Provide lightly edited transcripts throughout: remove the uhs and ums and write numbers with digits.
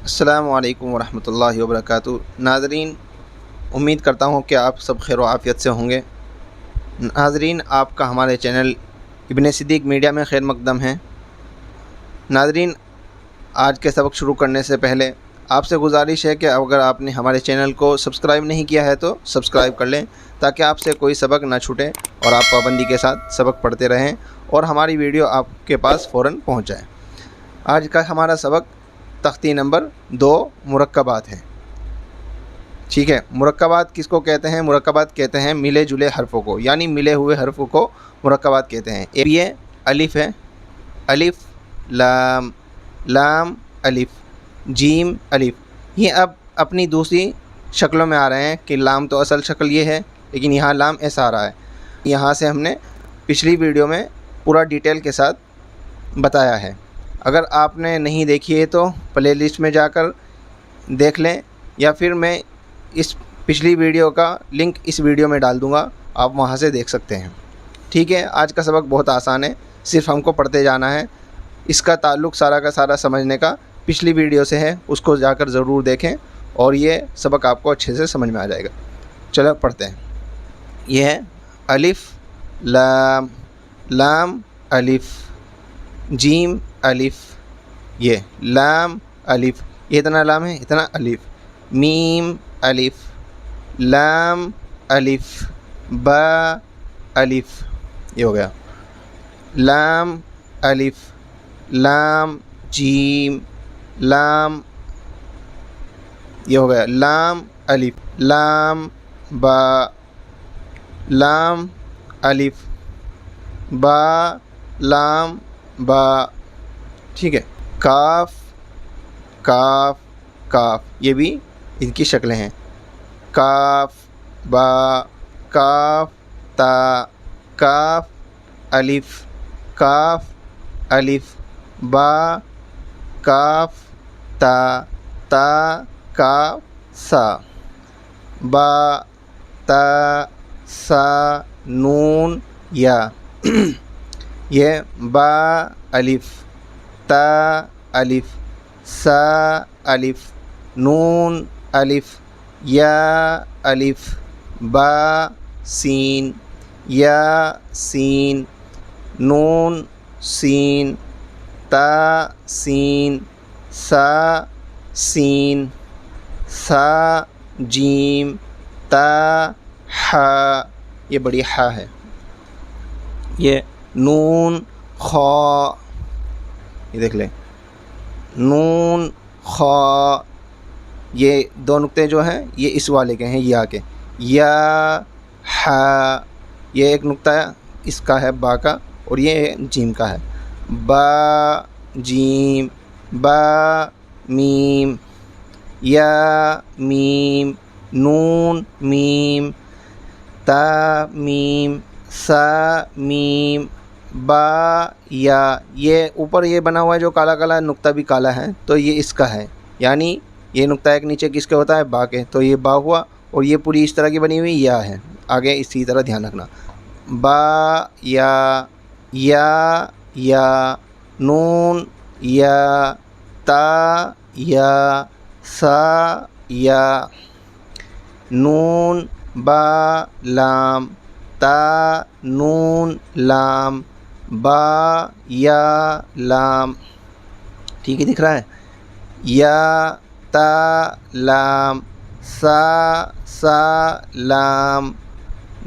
السلام علیکم ورحمۃ اللہ وبرکاتہ۔ ناظرین، امید کرتا ہوں کہ آپ سب خیر و عافیت سے ہوں گے۔ ناظرین، آپ کا ہمارے چینل ابن صدیق میڈیا میں خیر مقدم ہے۔ ناظرین، آج کے سبق شروع کرنے سے پہلے آپ سے گزارش ہے کہ اگر آپ نے ہمارے چینل کو سبسکرائب نہیں کیا ہے تو سبسکرائب کر لیں، تاکہ آپ سے کوئی سبق نہ چھوٹے اور آپ پابندی کے ساتھ سبق پڑھتے رہیں اور ہماری ویڈیو آپ کے پاس فوراً پہنچ جائے۔ آج کا ہمارا سبق تختی نمبر 2 مرکبات ہے۔ ٹھیک ہے، مرکبات کس کو کہتے ہیں؟ مرکبات کہتے ہیں ملے جلے حرفوں کو، یعنی ملے ہوئے حرفوں کو مرکبات کہتے ہیں۔ یہ الف ہے، الف لام، لام الف، جیم الف۔ یہ اب اپنی دوسری شکلوں میں آ رہے ہیں کہ لام تو اصل شکل یہ ہے، لیکن یہاں لام ایسا آ رہا ہے۔ یہاں سے ہم نے پچھلی ویڈیو میں پورا ڈیٹیل کے ساتھ بتایا ہے۔ اگر آپ نے نہیں دیکھی ہے تو پلے لسٹ میں جا کر دیکھ لیں، یا پھر میں اس پچھلی ویڈیو کا لنک اس ویڈیو میں ڈال دوں گا، آپ وہاں سے دیکھ سکتے ہیں۔ ٹھیک ہے، آج کا سبق بہت آسان ہے، صرف ہم کو پڑھتے جانا ہے۔ اس کا تعلق سارا کا سارا سمجھنے کا پچھلی ویڈیو سے ہے، اس کو جا کر ضرور دیکھیں اور یہ سبق آپ کو اچھے سے سمجھ میں آ جائے گا۔ چلو پڑھتے ہیں۔ یہ ہے الف لام، لام الف، جیم الف، یہ لام الف، یہ اتنا لام ہے، اتنا الف، میم الف، لام الف، با الف، یہ ہو گیا، لام الف، لام جیم، لام، یہ ہو گیا، لام الف، لام با، لام الف، با، لام با۔ ٹھیک ہے، کاف، کاف، کاف، یہ بھی ان کی شکلیں ہیں، کاف با، کاف تا، کاف الف، کاف الف، با، کاف تا، تا کاف سا، با تا سا نون یا۔ یہ با الف، تا الف، سا الف، نون الف، یا الف، با سین، یا سین، نون سین، تا سین، سا سین، سا جیم، تا حا، یہ بڑی حا ہے، یہ نون خا، یہ دیکھ لیں، نون خا، یہ دو نقطے جو ہیں یہ اس والے کے ہیں، یا کے، یا حا، یہ ایک نقطہ اس کا ہے با کا، اور یہ جیم کا ہے، با جیم، با میم، یا میم، نون میم، تا میم، سا میم، با یا۔ یہ اوپر یہ بنا ہوا ہے جو کالا کالا نقطہ بھی کالا ہے، تو یہ اس کا ہے، یعنی یہ نقطہ ایک نیچے کس کے ہوتا ہے؟ با کے، تو یہ با ہوا، اور یہ پوری اس طرح کی بنی ہوئی یا ہے۔ آگے اسی طرح دھیان رکھنا، با یا، یا نون یا، تا یا، سا یا، نون با لام، تا نون لام، با یا لام۔ ٹھیک ہے، دکھ رہا ہے، یا تا لام، سا لام،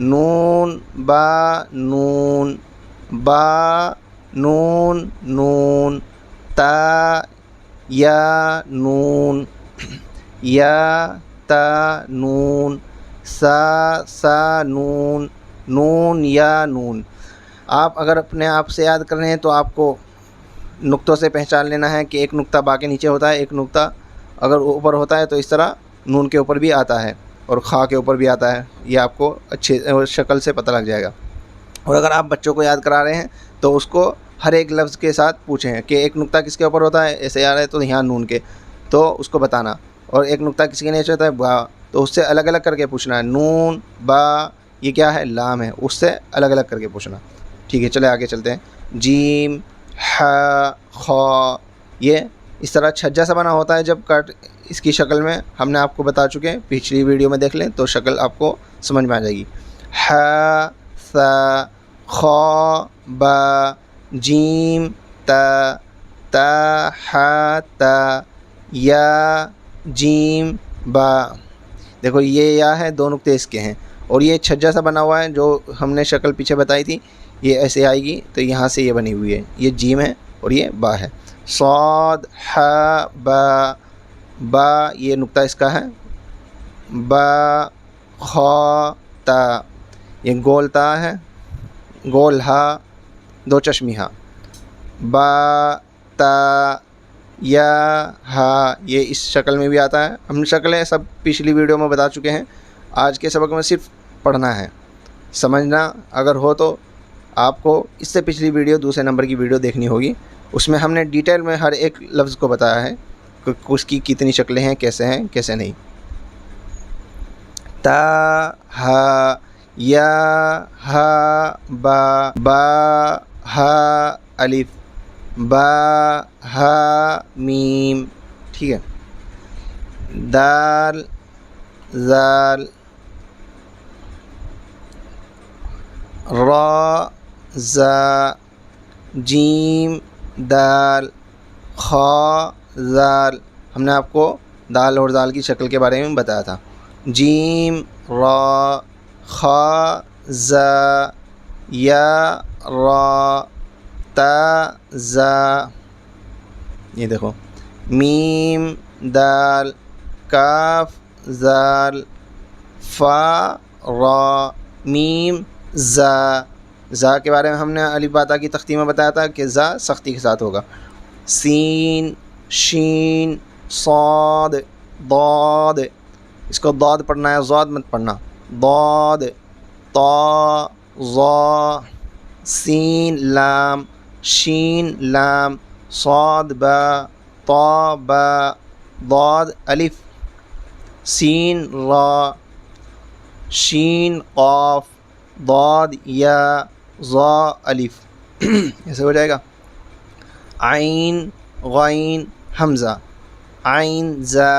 نون با نون، با نون نون، تا یا نون، یا تا نون، سا نون، نون یا نون۔ آپ اگر اپنے آپ سے یاد کر رہے ہیں تو آپ کو نقطوں سے پہچان لینا ہے کہ ایک نقطہ با کے نیچے ہوتا ہے، ایک نقطہ اگر اوپر ہوتا ہے تو اس طرح نون کے اوپر بھی آتا ہے اور خا کے اوپر بھی آتا ہے، یہ آپ کو اچھے شکل سے پتہ لگ جائے گا۔ اور اگر آپ بچوں کو یاد کرا رہے ہیں تو اس کو ہر ایک لفظ کے ساتھ پوچھیں کہ ایک نقطہ کس کے اوپر ہوتا ہے، ایسے آ رہا ہے تو یہاں نون کے، تو اس کو بتانا، اور ایک نقطہ کس کے نیچے ہوتا ہے؟ با، تو اس سے الگ الگ کر کے پوچھنا ہے، نون با، یہ کیا ہے؟ لام ہے، اس سے الگ الگ کر کے پوچھنا۔ ٹھیک ہے، چلے آگے چلتے ہیں۔ جیم، ح، خ، یہ اس طرح چھجا سا بنا ہوتا ہے جب کٹ اس کی شکل میں ہم نے آپ کو بتا چکے ہیں، پچھلی ویڈیو میں دیکھ لیں تو شکل آپ کو سمجھ میں آ جائے گی۔ ح ث خ ب جیم ت ت ح ت یا جیم با۔ دیکھو یہ یا ہے، دو نقطے اس کے ہیں، اور یہ چھجا سا بنا ہوا ہے جو ہم نے شکل پیچھے بتائی تھی، یہ ایسے آئے گی تو یہاں سے یہ بنی ہوئی ہے، یہ جیم ہے اور یہ با ہے۔ صاد ح با با یہ نقطہ اس کا ہے، با خ تا یہ گول تا ہے، گول ہا دو چشمی ہا، با تا یا ہا یہ اس شکل میں بھی آتا ہے۔ ہم شکلیں سب پچھلی ویڈیو میں بتا چکے ہیں، آج کے سبق میں صرف پڑھنا ہے، سمجھنا اگر ہو تو آپ کو اس سے پچھلی ویڈیو دوسرے نمبر کی ویڈیو دیکھنی ہوگی، اس میں ہم نے ڈیٹیل میں ہر ایک لفظ کو بتایا ہے کہ اس کی کتنی شکلیں ہیں کیسے نہیں۔ تا ہا یا ہا با با ہا الف با ہا میم، ٹھیک ہے۔ دال زال را زا جیم دال خا زال، ہم نے آپ کو دال اور زال کی شکل کے بارے میں بتایا تھا۔ جیم را خا زا یا را تا زا، یہ دیکھو میم دال کاف زال فا را میم زا۔ زا کے بارے میں ہم نے الف با تا کی تختی میں بتایا تھا کہ زا سختی کے ساتھ ہوگا۔ سین شین صاد ضاد، اس کو ضاد پڑھنا ہے، ضاد مت پڑھنا، ضاد طا ظا سین لام شین لام صاد با طا با ضاد الف سین را شین قاف ضاد یا ظا الف، ایسے ہو جائے گا۔ عین غین حمزہ عین زا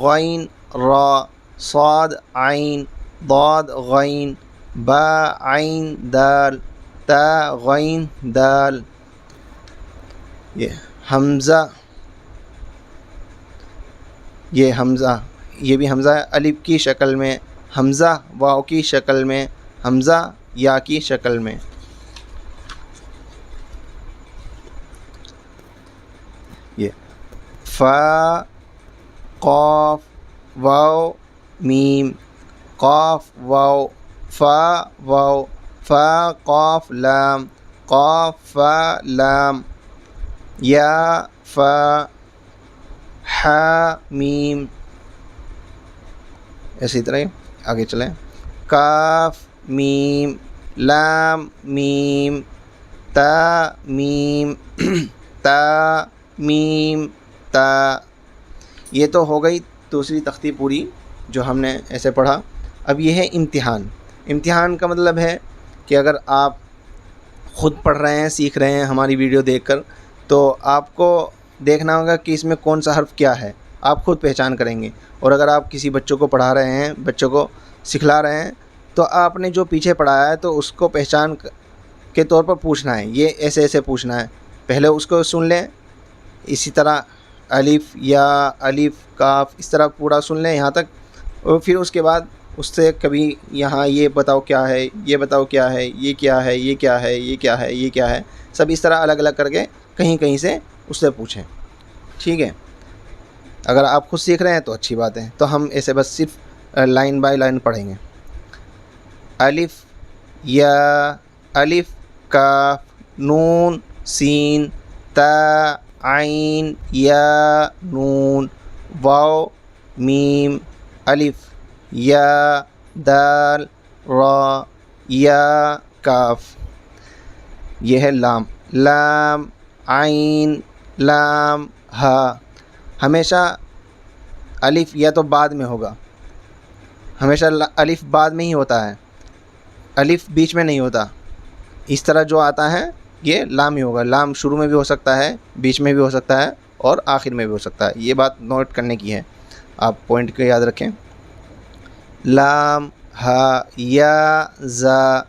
غین را صاد عین ضاد غین با عین دال تا غین دال، یہ حمزہ یہ حمزہ یہ بھی حمزہ ہے، الف کی شکل میں، حمزہ واو کی شکل میں، حمزہ یا کی شکل میں۔ یہ فا قاف واو میم قاف واو فا واو فا قاف لام قاف فا لام یا فا حا میم، اسی طرح آگے چلیں۔ کاف میم لام میم تا میم تا میم تا، یہ تو ہو گئی دوسری تختی پوری جو ہم نے ایسے پڑھا۔ اب یہ ہے امتحان۔ امتحان کا مطلب ہے کہ اگر آپ خود پڑھ رہے ہیں، سیکھ رہے ہیں ہماری ویڈیو دیکھ کر، تو آپ کو دیکھنا ہوگا کہ اس میں کون سا حرف کیا ہے، آپ خود پہچان کریں گے۔ اور اگر آپ کسی بچوں کو پڑھا رہے ہیں، بچوں کو سکھلا رہے ہیں، تو آپ نے جو پیچھے پڑھایا ہے تو اس کو پہچان کے طور پر پوچھنا ہے، یہ ایسے پوچھنا ہے، پہلے اس کو سن لیں، اسی طرح الف یا الف کاف اس طرح پورا سن لیں یہاں تک، اور پھر اس کے بعد اس سے کبھی یہاں یہ بتاؤ کیا ہے، یہ بتاؤ کیا ہے، یہ کیا ہے، یہ کیا ہے، یہ کیا ہے، یہ کیا ہے، سب اس طرح الگ الگ کر کے کہیں سے اس سے پوچھیں، ٹھیک ہے۔ اگر آپ خود سیکھ رہے ہیں تو اچھی بات ہے، تو ہم ایسے بس صرف لائن بائی لائن پڑھیں گے۔ الف یا الف کاف نون سین تا عین یا نون واو میم الف یا دال را یا کاف، یہ ہے لام لام عین لام ہا۔ ہمیشہ الف یا تو بعد میں ہوگا، ہمیشہ الف بعد میں ہی ہوتا ہے، الف بیچ میں نہیں ہوتا۔ اس طرح جو آتا ہے یہ لام ہی ہوگا، لام شروع میں بھی ہو سکتا ہے، بیچ میں بھی ہو سکتا ہے، اور آخر میں بھی ہو سکتا ہے. یہ بات نوٹ کرنے کی ہے, آپ پوائنٹ کو یاد رکھیں. لام ہا یا زا,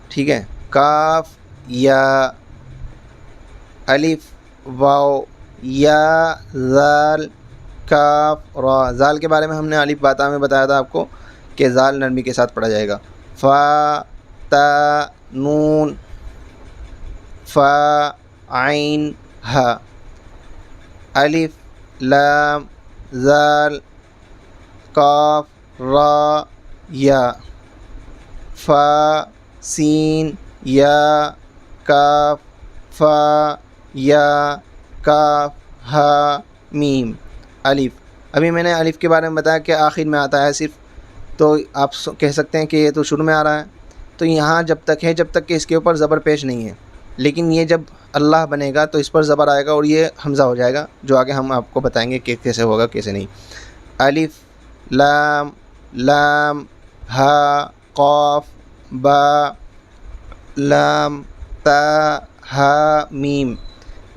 ٹھیک ہے, کاف یا, الف واو یا زال کاف را. زال کے بارے میں ہم نے الف باتا میں بتایا تھا آپ کو کہ زال نرمی کے ساتھ پڑھا جائے گا. فا تا نون فا عین ہا, الف لام زال کاف را یا, فا سین یا کاف فا یا کاف ہا میم الف. ابھی میں نے الف کے بارے میں بتایا کہ آخر میں آتا ہے صرف, تو آپ کہہ سکتے ہیں کہ یہ تو شروع میں آ رہا ہے. تو یہاں جب تک ہے جب تک کہ اس کے اوپر زبر پیش نہیں ہے, لیکن یہ جب اللہ بنے گا تو اس پر زبر آئے گا اور یہ حمزہ ہو جائے گا, جو آگے ہم آپ کو بتائیں گے کہ کیسے ہوگا کیسے نہیں. الف لام لام ہا قاف با لام تا ہا میم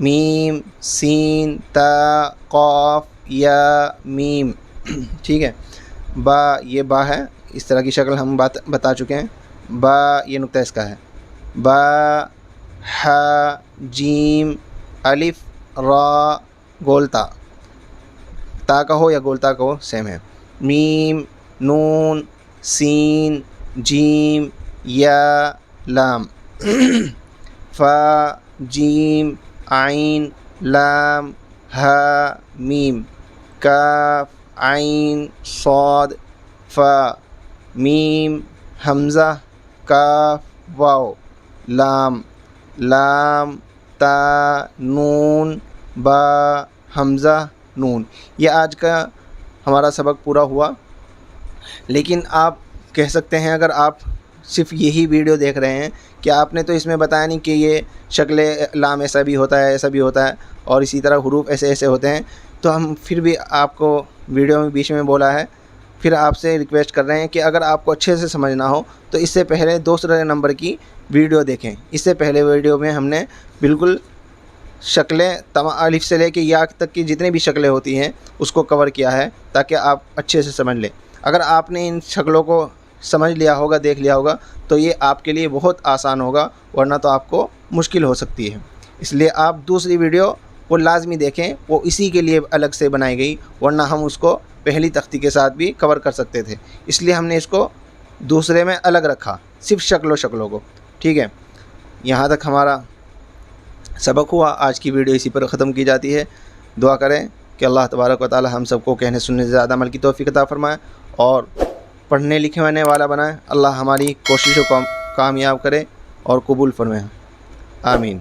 میم سین تا قاف یا میم, ٹھیک ہے. با یہ با ہے, اس طرح کی شکل ہم بتا چکے ہیں. با یہ نقطہ اس کا ہے. با ہا جیم الف را گولتا, تا کا ہو یا گولتا کا ہو سیم ہے. میم نون سین جیم یا لام فا جیم عین لام ہا میم کاف عین صاد فا میم حمزہ کاف واو لام لام تا نون با حمزہ نون. یہ آج کا ہمارا سبق پورا ہوا. لیکن آپ کہہ سکتے ہیں اگر آپ صرف یہی ویڈیو دیکھ رہے ہیں کہ آپ نے تو اس میں بتایا نہیں کہ یہ شکل لام ایسا بھی ہوتا ہے ایسا بھی ہوتا ہے اور اسی طرح حروف ایسے ایسے ہوتے ہیں, تو ہم پھر بھی آپ کو ویڈیو میں بیچ میں بولا ہے. پھر آپ سے ریکویسٹ کر رہے ہیں کہ اگر آپ کو اچھے سے سمجھنا ہو تو اس سے پہلے دوسرے نمبر کی ویڈیو دیکھیں. اس سے پہلے ویڈیو میں ہم نے بالکل شکلیں الف سے لے کے یا تک کی جتنی بھی شکلیں ہوتی ہیں اس کو کور کیا ہے تاکہ آپ اچھے سے سمجھ لیں. اگر آپ نے ان شکلوں کو سمجھ لیا ہوگا دیکھ لیا ہوگا تو یہ آپ کے لیے بہت آسان ہوگا, ورنہ تو آپ کو مشکل ہو سکتی ہے. اس لیے آپ دوسری ویڈیو وہ لازمی دیکھیں, وہ اسی کے لیے الگ سے بنائی گئی, ورنہ ہم اس کو پہلی تختی کے ساتھ بھی کور کر سکتے تھے. اس لیے ہم نے اس کو دوسرے میں الگ رکھا, صرف شکلوں کو, ٹھیک ہے. یہاں تک ہمارا سبق ہوا. آج کی ویڈیو اسی پر ختم کی جاتی ہے. دعا کریں کہ اللہ تبارک و تعالی ہم سب کو کہنے سننے سے زیادہ عمل کی توفیق عطا فرمائے اور پڑھنے لکھنے والا بنائے. اللہ ہماری کوششوں کو کامیاب کرے اور قبول فرمائے. آمین.